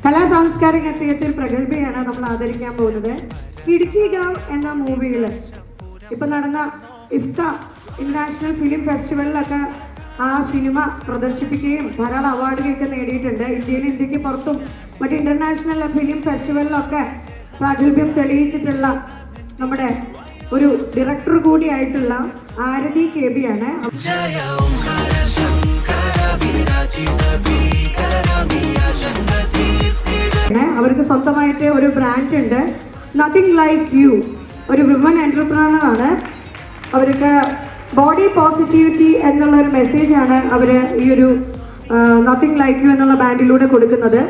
കലാ സാംസ്കാരിക തിയേറ്റർ പ്രഗത്ഭയാണ് നമ്മൾ ആദരിക്കാൻ പോകുന്നത്. കിടുക്കി ഗാവ് എന്ന മൂവിയിൽ ഇപ്പം നടന്ന ഇഫ്ത ഇന്റർനാഷണൽ ഫിലിം ഫെസ്റ്റിവലിലൊക്കെ ആ സിനിമ പ്രദർശിപ്പിക്കുകയും ധാരാളം അവാർഡുകളൊക്കെ നേടിയിട്ടുണ്ട്. ഇന്ത്യക്ക് പുറത്തും മറ്റ് ഇന്റർനാഷണൽ ഫിലിം ഫെസ്റ്റിവലിലൊക്കെ പ്രാഗൽഭ്യം തെളിയിച്ചിട്ടുള്ള നമ്മുടെ ഒരു ഡയറക്ടർ കൂടിയായിട്ടുള്ള ആരതി KB ആണ്. അവർക്ക് സ്വന്തമായിട്ട് ഒരു ബ്രാൻഡ് ഉണ്ട്, നത്തിങ് ലൈക്ക് യു. ഒരു വിമൻ എന്റർപ്രണർ ആണ്. അവർക്ക് ബോഡി പോസിറ്റിവിറ്റി എന്നുള്ള ഒരു മെസ്സേജാണ് അവർ ഈ ഒരു നത്തിങ് ലൈക്ക് യു എന്നുള്ള ബാൻഡിലൂടെ കൊടുക്കുന്നത്.